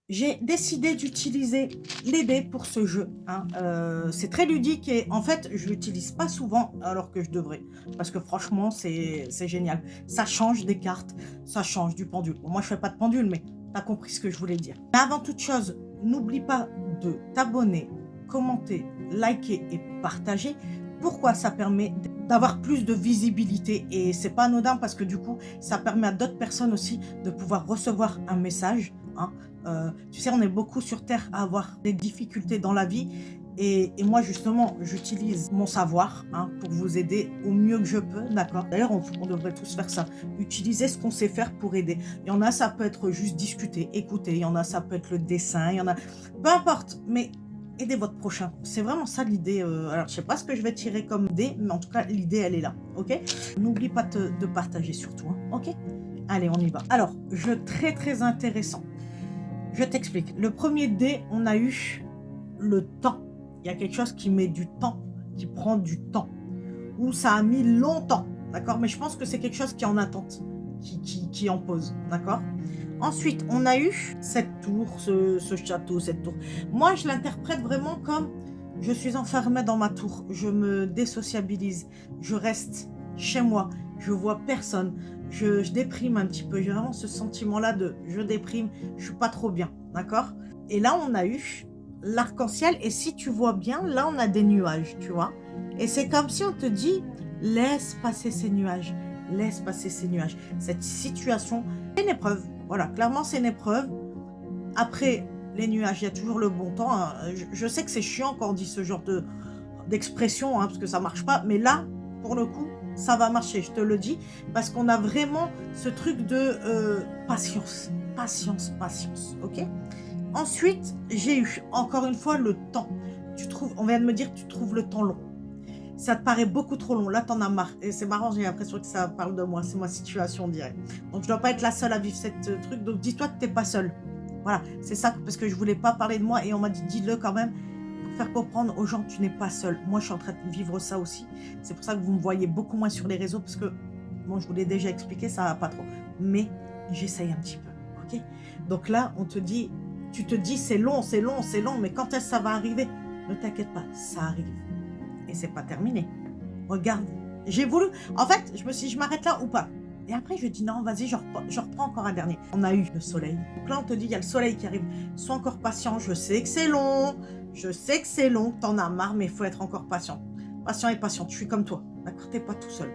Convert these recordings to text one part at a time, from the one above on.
J'ai décidé d'utiliser les dés pour ce jeu, hein. C'est très ludique et en fait, je l'utilise pas souvent alors que je devrais. Parce que franchement, c'est génial. Ça change des cartes, ça change du pendule. Bon, moi, je fais pas de pendule, mais tu as compris ce que je voulais dire. Mais avant toute chose, n'oublie pas de t'abonner, commenter, liker et partager. Pourquoi? Ça permet d'avoir plus de visibilité et c'est pas anodin parce que du coup, ça permet à d'autres personnes aussi de pouvoir recevoir un message, hein. Tu sais, on est beaucoup sur terre à avoir des difficultés dans la vie et moi justement, j'utilise mon savoir, hein, pour vous aider au mieux que je peux, d'accord? D'ailleurs, on devrait tous faire ça, utiliser ce qu'on sait faire pour aider. Il y en a, ça peut être juste discuter, écouter, il y en a, ça peut être le dessin, il y en a peu importe, mais aidez votre prochain. C'est vraiment ça l'idée, alors je sais pas ce que je vais tirer comme dé, mais en tout cas l'idée elle est là, OK? N'oublie pas de partager surtout, hein, OK? Allez, on y va. Alors, jeu très, très intéressant. Je t'explique. Le premier dé, on a eu le temps. Il y a quelque chose qui met du temps, qui prend du temps, ou ça a mis longtemps, d'accord? Mais je pense que c'est quelque chose qui est en attente, qui est en pause, d'accord? Ensuite, on a eu cette tour, ce château, cette tour. Moi, je l'interprète vraiment comme je suis enfermée dans ma tour, je me désociabilise, je reste chez moi, je vois personne, je déprime un petit peu. J'ai vraiment ce sentiment-là de je déprime, je suis pas trop bien, d'accord? Et là, on a eu l'arc-en-ciel, et si tu vois bien, là, on a des nuages, tu vois? Et c'est comme si on te dit laisse passer ces nuages, laisse passer ces nuages. Cette situation, c'est une épreuve. Voilà, clairement, c'est une épreuve. Après, les nuages, il y a toujours le bon temps, hein. Je sais que c'est chiant quand on dit ce genre d'expression, hein, parce que ça marche pas, mais là, pour le coup, ça va marcher, je te le dis, parce qu'on a vraiment ce truc de patience, patience, patience, ok? Ensuite, j'ai eu encore une fois le temps. Tu trouves, on vient de me dire que tu trouves le temps long. Ça te paraît beaucoup trop long. Là, t'en as marre. Et c'est marrant, j'ai l'impression que ça parle de moi. C'est ma situation, on dirait. Donc, je dois pas être la seule à vivre cette truc. Donc, dis-toi que t'es pas seule. Voilà, c'est ça, parce que je voulais pas parler de moi et on m'a dit, dis-le quand même, pour faire comprendre aux gens que tu n'es pas seule. Moi, je suis en train de vivre ça aussi. C'est pour ça que vous me voyez beaucoup moins sur les réseaux, parce que, bon, je vous l'ai déjà expliqué, ça va pas trop. Mais j'essaye un petit peu, ok? Donc là, on te dit, tu te dis, c'est long, c'est long, c'est long, mais quand est-ce que ça va arriver? Ne t'inquiète pas, ça arrive. Et c'est pas terminé. Regarde, j'ai voulu en fait, je me suis dit: «Je m'arrête là ou pas?» Et après je dis: «Non, vas-y, je reprends encore un dernier». On a eu le soleil. Donc là, on te dit: «Il y a le soleil qui arrive. Sois encore patient, je sais que c'est long, je sais que c'est long, que tu en as marre, mais il faut être encore patient. Patient et patiente, je suis comme toi, d'accord? Tu es pas tout seul.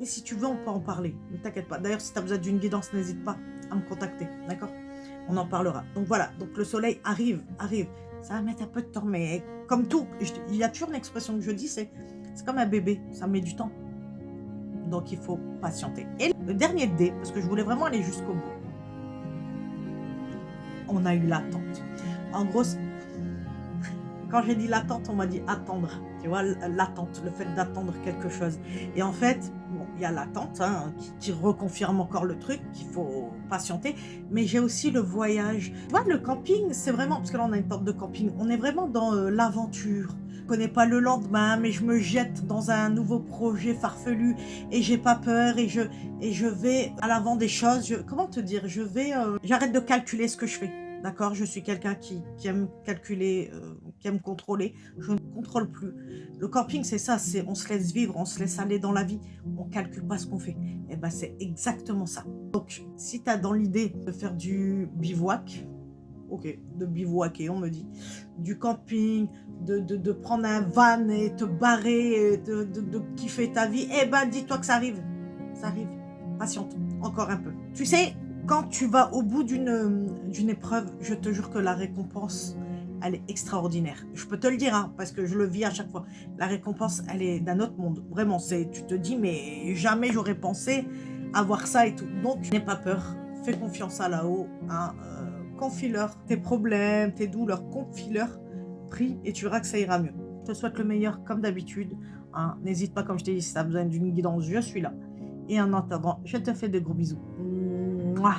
Et si tu veux, on peut en parler, ne t'inquiète pas. D'ailleurs, si tu as besoin d'une guidance, n'hésite pas à me contacter, d'accord? On en parlera». Donc voilà, donc le soleil arrive, arrive. Ça va mettre un peu de temps, mais comme tout, il y a toujours une expression que je dis, c'est comme un bébé, ça met du temps. Donc il faut patienter. Et le dernier dé, parce que je voulais vraiment aller jusqu'au bout, on a eu l'attente. En gros, quand j'ai dit l'attente, on m'a dit attendre. Tu vois, l'attente, le fait d'attendre quelque chose. Et en fait, bon, il y a l'attente, hein, qui reconfirme encore le truc, qu'il faut patienter. Mais j'ai aussi le voyage. Tu vois, le camping, c'est vraiment, parce que là, on a une tente de camping, on est vraiment dans l'aventure. Je connais pas le lendemain, mais je me jette dans un nouveau projet farfelu et j'ai pas peur et je vais à l'avant des choses. Comment te dire? J'arrête de calculer ce que je fais. D'accord? Je suis quelqu'un qui aime calculer, qui aime contrôler. Je ne contrôle plus. Le camping, c'est ça, c'est on se laisse vivre, on se laisse aller dans la vie, on calcule pas ce qu'on fait. Et ben, c'est exactement ça. Donc, si tu as dans l'idée de faire du bivouac, OK, de bivouaquer, on me dit, du camping, de prendre un van et te barrer, et de kiffer ta vie, eh ben, dis-toi que ça arrive. Ça arrive. Patiente, encore un peu. Tu sais, quand tu vas au bout d'une épreuve, je te jure que la récompense, elle est extraordinaire. Je peux te le dire, hein, parce que je le vis à chaque fois. La récompense, elle est d'un autre monde. Vraiment, tu te dis, mais jamais j'aurais pensé avoir ça et tout. Donc, n'aie pas peur. Fais confiance à là-haut, hein, confie-leur tes problèmes, tes douleurs, confie-leur, prie et tu verras que ça ira mieux. Je te souhaite le meilleur comme d'habitude, hein. N'hésite pas, comme je t'ai dit, si tu as besoin d'une guidance, je suis là. Et en attendant, je te fais de gros bisous. Mouah.